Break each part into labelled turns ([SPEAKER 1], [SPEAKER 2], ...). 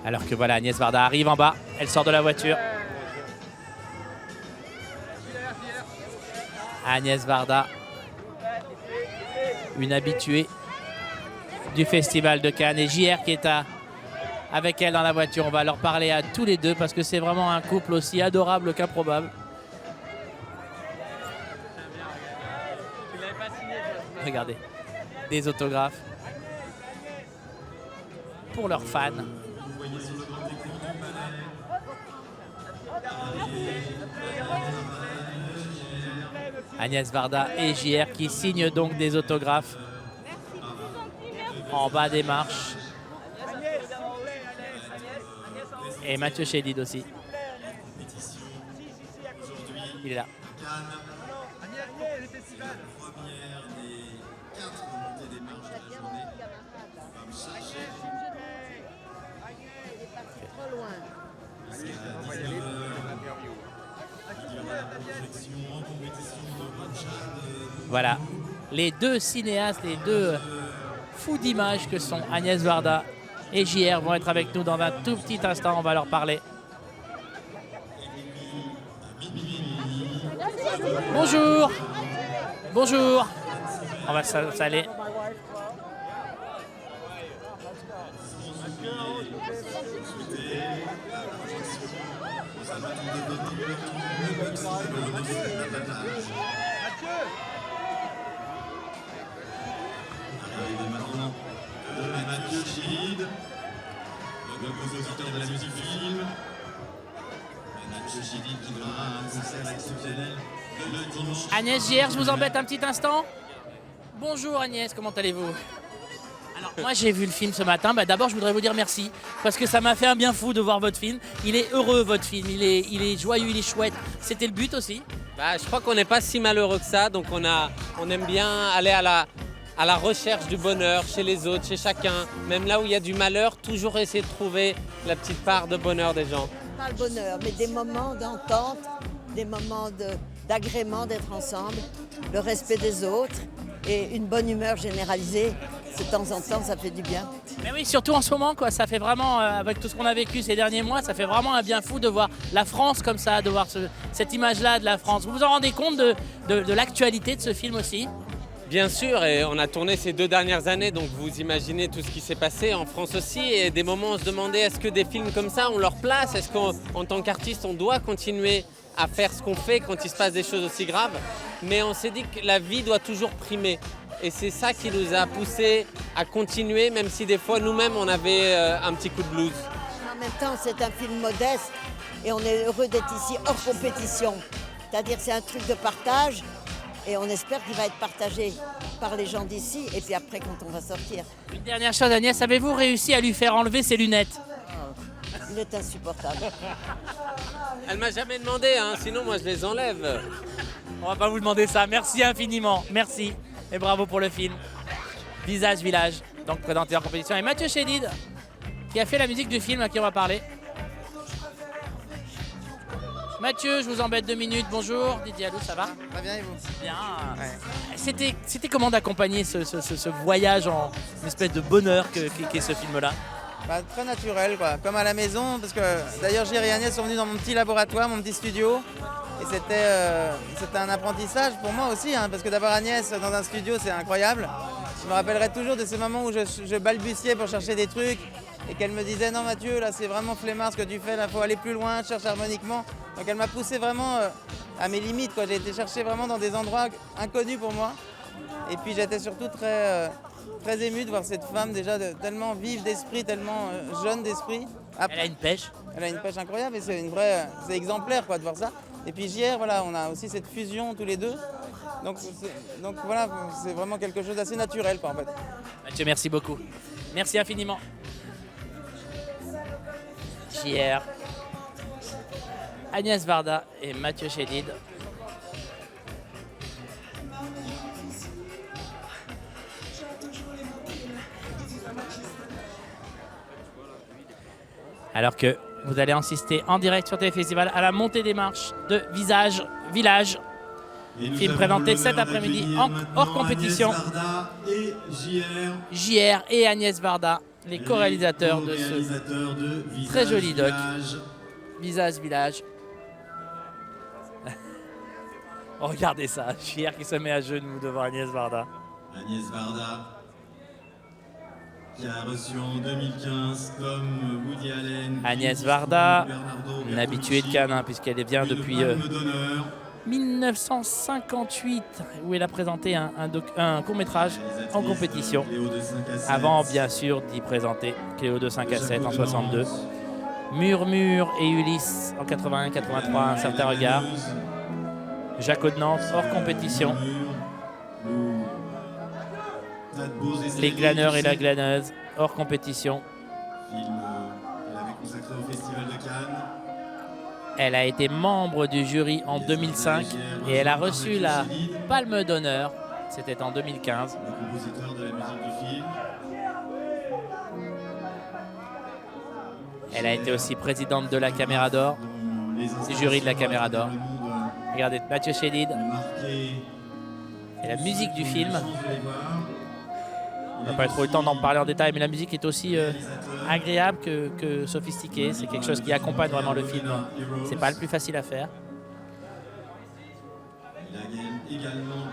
[SPEAKER 1] Alors que voilà, Agnès Varda arrive en bas, elle sort de la voiture. Agnès Varda, une habituée du Festival de Cannes, et JR qui est avec elle dans la voiture. On va leur parler à tous les deux parce que c'est vraiment un couple aussi adorable qu'improbable. Regardez, des autographes pour leurs fans. Agnès Varda et JR qui signent donc des autographes en bas des marches. Et Mathieu Chédid aussi. Il est là. Voilà, les deux cinéastes, les deux fous d'images que sont Agnès Varda et JR vont être avec nous dans un tout petit instant. On va leur parler. Bonjour. Bonjour. On va s'installer.
[SPEAKER 2] Mathieu Chédid, le compositeur de la musique film. Mathieu Chédid qui donnera un concert exceptionnel le dimanche.
[SPEAKER 1] Agnès, JR, je vous embête un petit instant. Bonjour Agnès, comment allez-vous? Alors moi j'ai vu le film ce matin, d'abord je voudrais vous dire merci parce que ça m'a fait un bien fou de voir votre film. Il est heureux votre film, il est joyeux, il est chouette. C'était le but aussi?
[SPEAKER 3] Je crois qu'on n'est pas si malheureux que ça, donc on aime bien aller à la recherche du bonheur chez les autres, chez chacun. Même là où il y a du malheur, toujours essayer de trouver la petite part de bonheur des gens.
[SPEAKER 4] Pas le bonheur, mais des moments d'entente, des moments d'agrément d'être ensemble, le respect des autres et une bonne humeur généralisée. De temps en temps, ça fait du bien.
[SPEAKER 1] Mais oui, surtout en ce moment, quoi. Ça fait vraiment, avec tout ce qu'on a vécu ces derniers mois, ça fait vraiment un bien fou de voir la France comme ça, de voir cette image-là de la France. Vous vous en rendez compte de l'actualité de ce film aussi?
[SPEAKER 3] Bien sûr, et on a tourné ces 2 dernières années, donc vous imaginez tout ce qui s'est passé en France aussi. Et des moments, on se demandait, est-ce que des films comme ça ont leur place? Est-ce qu'en tant qu'artiste, on doit continuer à faire ce qu'on fait quand il se passe des choses aussi graves? Mais on s'est dit que la vie doit toujours primer. Et c'est ça qui nous a poussé à continuer, même si des fois, nous-mêmes, on avait un petit coup de blues.
[SPEAKER 4] En même temps, c'est un film modeste et on est heureux d'être ici hors compétition. C'est-à-dire c'est un truc de partage. Et on espère qu'il va être partagé par les gens d'ici et puis après quand on va sortir.
[SPEAKER 1] Une dernière chose Agnès, avez-vous réussi à lui faire enlever ses lunettes?
[SPEAKER 4] Il est insupportable.
[SPEAKER 3] Elle m'a jamais demandé, sinon moi je les enlève.
[SPEAKER 1] On va pas vous demander ça, merci infiniment, merci. Et bravo pour le film. Visage Village, donc présenté en compétition. Et Mathieu Chédid, qui a fait la musique du film à qui on va parler. Mathieu, je vous embête 2 minutes. Bonjour, Didier Allou, ça va?
[SPEAKER 5] Très bien et vous?
[SPEAKER 1] Bien.
[SPEAKER 5] Ouais.
[SPEAKER 1] C'était comment d'accompagner ce voyage en une espèce de bonheur qu'est ce film-là?
[SPEAKER 5] Très naturel, quoi. Comme à la maison, parce que d'ailleurs Jerry et Agnès sont venus dans mon petit laboratoire, mon petit studio. Et c'était un apprentissage pour moi aussi, parce que d'avoir Agnès dans un studio, c'est incroyable. Je me rappellerai toujours de ces moments où je balbutiais pour chercher des trucs et qu'elle me disait « Non Mathieu, là c'est vraiment flemmard ce que tu fais, là faut aller plus loin, cherche harmoniquement ». Donc elle m'a poussé vraiment à mes limites, quoi. J'ai été chercher vraiment dans des endroits inconnus pour moi. Et puis j'étais surtout très ému de voir cette femme déjà tellement vive d'esprit, tellement jeune d'esprit.
[SPEAKER 1] Elle a une pêche.
[SPEAKER 5] Elle a une pêche incroyable et c'est exemplaire, quoi, de voir ça. Et puis JR, voilà, on a aussi cette fusion tous les deux. Donc voilà, c'est vraiment quelque chose d'assez naturel, quoi, en fait.
[SPEAKER 1] Mathieu, merci beaucoup. Merci infiniment. JR, Agnès Varda et Mathieu Chédid. Alors que vous allez assister en direct sur Téléfestival à la montée des marches de Visage Village. Film présenté cet après-midi hors compétition.
[SPEAKER 2] Agnès Varda et JR.
[SPEAKER 1] JR et Agnès Varda les co-réalisateurs de ce
[SPEAKER 2] co-réalisateurs de
[SPEAKER 1] très joli doc.
[SPEAKER 2] Village.
[SPEAKER 1] Visage Village. Oh, regardez ça, Chier qui se met à genoux devant Agnès Varda.
[SPEAKER 2] Agnès Varda, qui a reçu en 2015 comme Woody Allen.
[SPEAKER 1] Agnès
[SPEAKER 2] Clint
[SPEAKER 1] Varda,
[SPEAKER 2] Eastwood,
[SPEAKER 1] une
[SPEAKER 2] Bernardo
[SPEAKER 1] habituée de
[SPEAKER 2] Bertolucci,
[SPEAKER 1] Cannes, hein, puisqu'elle vient
[SPEAKER 2] et le
[SPEAKER 1] depuis
[SPEAKER 2] Palme d'honneur.
[SPEAKER 1] 1958, où elle a présenté un court-métrage en
[SPEAKER 2] Réalisatrice,
[SPEAKER 1] compétition.
[SPEAKER 2] Cléo de 5 à 7.
[SPEAKER 1] Avant, bien sûr, d'y présenter Cléo de 5 à 7 en 62. Murmure et Ulysse en 81-83, un certain regard. Jacques de Nantes, hors compétition. Les glaneurs et la glaneuse, hors compétition.
[SPEAKER 2] Film qu'elle avait consacré au Festival de Cannes.
[SPEAKER 1] Elle a été membre du jury en 2005 et elle a reçu la Palme d'honneur. C'était en 2015.
[SPEAKER 2] Le compositeur de la musique du film.
[SPEAKER 1] Elle a été aussi présidente de la Caméra d'Or, du jury de la Caméra d'Or. Regardez, Mathieu Chédid et la musique du film. On n'a pas trop eu le temps d'en parler en détail, mais la musique est aussi agréable que sophistiquée. C'est quelque chose qui accompagne vraiment le film. C'est pas le plus facile à faire.
[SPEAKER 2] Il a également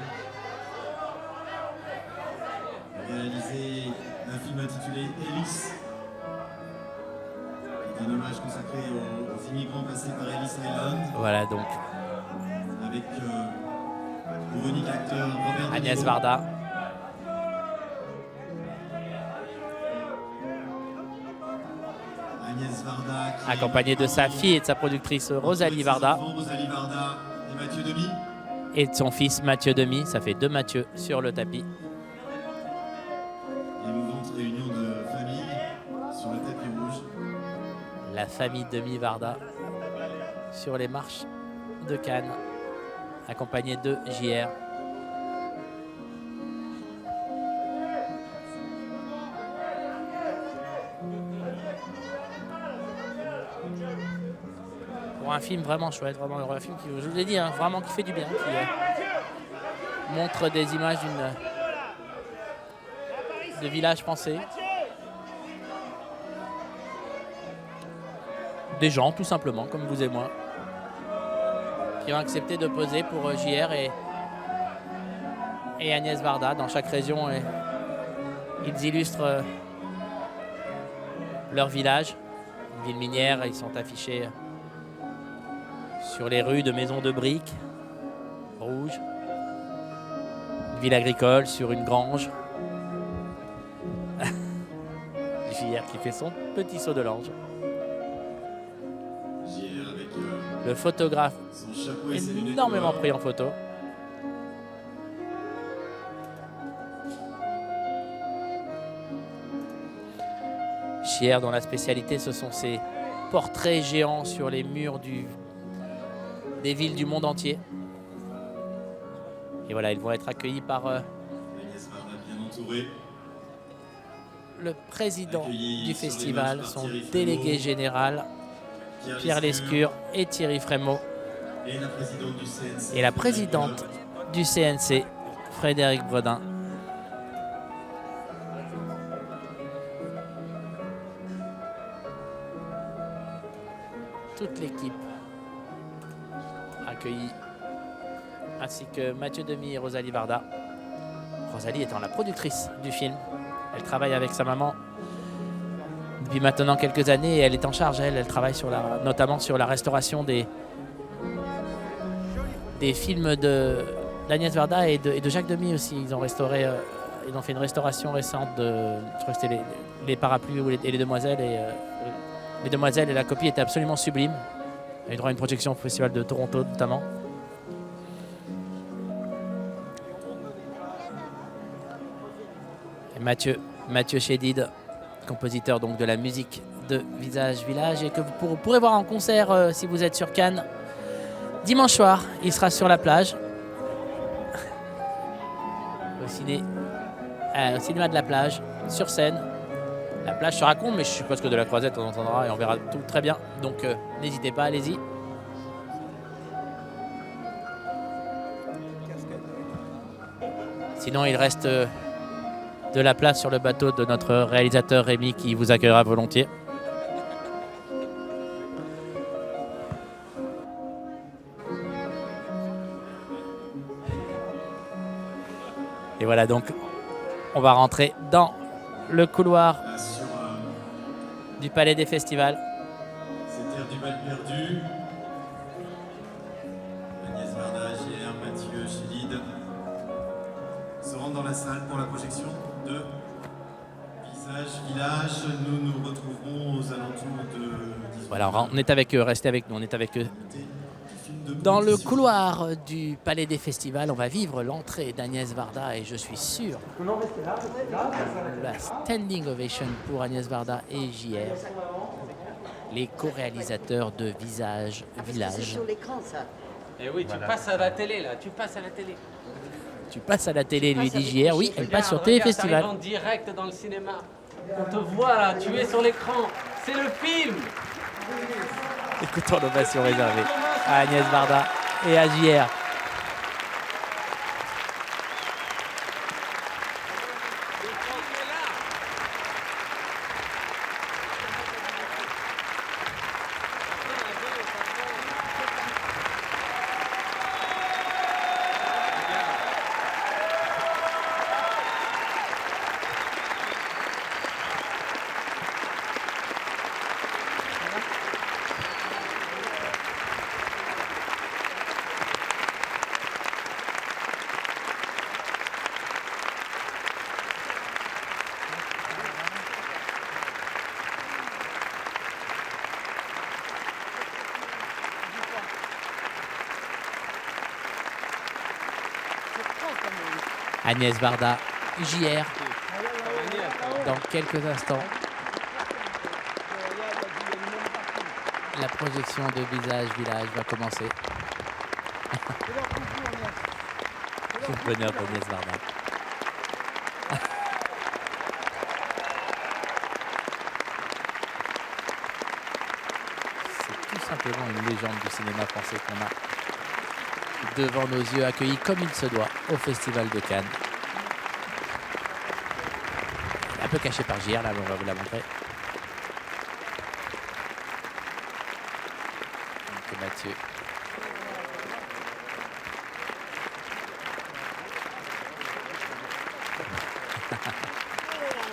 [SPEAKER 2] réalisé un film intitulé Ellis. C'est un hommage consacré aux immigrants passés par Ellis Island.
[SPEAKER 1] Voilà donc
[SPEAKER 2] Avec pour unique acteur Robert De
[SPEAKER 1] Agnès
[SPEAKER 2] Niro.
[SPEAKER 1] Varda.
[SPEAKER 2] Agnès Varda, qui
[SPEAKER 1] Accompagnée de sa fille et de sa productrice Rosalie Varda
[SPEAKER 2] Rosalie Varda et Mathieu Demy.
[SPEAKER 1] et de son fils Mathieu Demy. Ça fait 2 Mathieu sur le tapis.
[SPEAKER 2] Émouvante réunion de famille sur le tapis rouge.
[SPEAKER 1] La famille Demy Varda sur les marches de Cannes, accompagnée de JR. Pour un film vraiment chouette, vraiment un film qui, je vous l'ai dit, hein, vraiment qui fait du bien, qui montre des images de villages français. Des gens, tout simplement, comme vous et moi, qui ont accepté de poser pour JR et Agnès Varda dans chaque région. Et ils illustrent leur village, une ville minière. Ils sont affichés sur les rues de maisons de briques rouges. Une ville agricole sur une grange. JR qui fait son petit saut de l'ange.
[SPEAKER 2] JR avec
[SPEAKER 1] Le photographe
[SPEAKER 2] son chapeau et ses lunettes
[SPEAKER 1] énormément
[SPEAKER 2] noires.
[SPEAKER 1] pris en photo. Chier, dont la spécialité, ce sont ces portraits géants sur les murs des villes du monde entier. Et voilà, ils vont être accueillis par
[SPEAKER 2] Agnès Varda bien entourée.
[SPEAKER 1] le président
[SPEAKER 2] Accueillis
[SPEAKER 1] du
[SPEAKER 2] sur les
[SPEAKER 1] festival,
[SPEAKER 2] marches par
[SPEAKER 1] son
[SPEAKER 2] Thierry
[SPEAKER 1] délégué
[SPEAKER 2] Frémaux,
[SPEAKER 1] général, Pierre Lescure et Thierry Frémaux,
[SPEAKER 2] et la présidente du CNC.
[SPEAKER 1] et la présidente du CNC, Frédéric Bredin. Toute l'équipe accueillie, ainsi que Mathieu Demy et Rosalie Varda. Rosalie étant la productrice du film. Elle travaille avec sa maman depuis maintenant quelques années et elle est en charge. Elle travaille notamment sur la restauration des films d'Agnès Varda et de Jacques Demy aussi. Ils ont fait une restauration récente je crois que c'était les parapluies et les demoiselles. Les demoiselles et la copie étaient absolument sublimes. Elle a eu droit à une projection au Festival de Toronto notamment. Et Mathieu Chédid, compositeur donc de la musique de Visage Village, et que vous pourrez voir en concert si vous êtes sur Cannes dimanche soir. Il sera sur la plage au cinéma de la plage, sur scène. La plage se raconte, mais je suppose que de la Croisette on entendra et on verra tout très bien. Donc n'hésitez pas, allez-y. Sinon il reste de la place sur le bateau de notre réalisateur Rémi qui vous accueillera volontiers. Et voilà donc, on va rentrer dans le couloir
[SPEAKER 2] Là, sur
[SPEAKER 1] du Palais des Festivals.
[SPEAKER 2] cette terre du bal perdu. Agnès Varda, JR, Mathieu Chédid se rendent dans la salle pour la projection de Visage Village. Nous nous retrouverons aux alentours de 18h.
[SPEAKER 1] Voilà, on est avec eux, restez avec nous, on est avec eux. Dans le couloir du Palais des Festivals, on va vivre l'entrée d'Agnès Varda et je suis sûr la standing ovation pour Agnès Varda et JR, les co-réalisateurs de Visage Village.
[SPEAKER 4] Sur l'écran, ça.
[SPEAKER 3] Et oui, tu passes à la télé là, tu passes à la télé.
[SPEAKER 1] Tu passes à la télé, lui dit JR. Oui, elle passe sur Téléfestival.
[SPEAKER 3] En direct dans le cinéma. On te voit là, tu es sur l'écran. C'est le film.
[SPEAKER 1] Écoutons l'ovation réservée à Agnès Varda et à JR. Agnès Varda, JR, dans quelques instants. La projection de Visage Village va commencer. Le bonheur d'Agnès Varda. C'est tout simplement une légende du cinéma français qu'on a devant nos yeux, accueilli comme il se doit au Festival de Cannes. Un peu caché par JR, là, mais on va vous la montrer. Donc, Mathieu.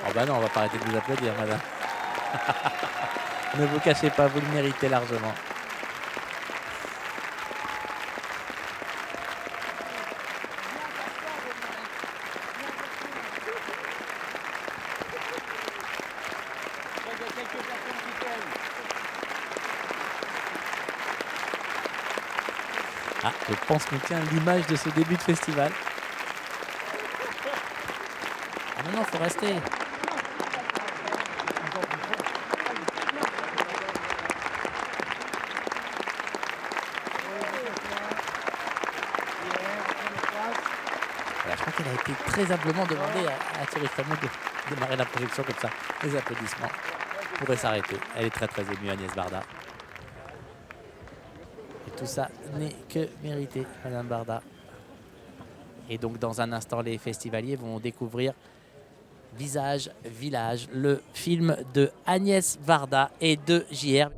[SPEAKER 1] Oh bah non, on va pas arrêter de vous applaudir, madame. Ne vous cachez pas, vous le méritez largement. Ah, je pense qu'on tient l'image de ce début de festival. Ah non, non, faut rester. Voilà, je crois qu'elle a été très humblement demandé à Thierry Frémaux de démarrer la projection comme ça. Les applaudissements pourraient s'arrêter. Elle est très très émue, Agnès Varda. Tout ça n'est que mérité, Madame Varda. Et donc, dans un instant, les festivaliers vont découvrir Visage Village, le film de Agnès Varda et de JR.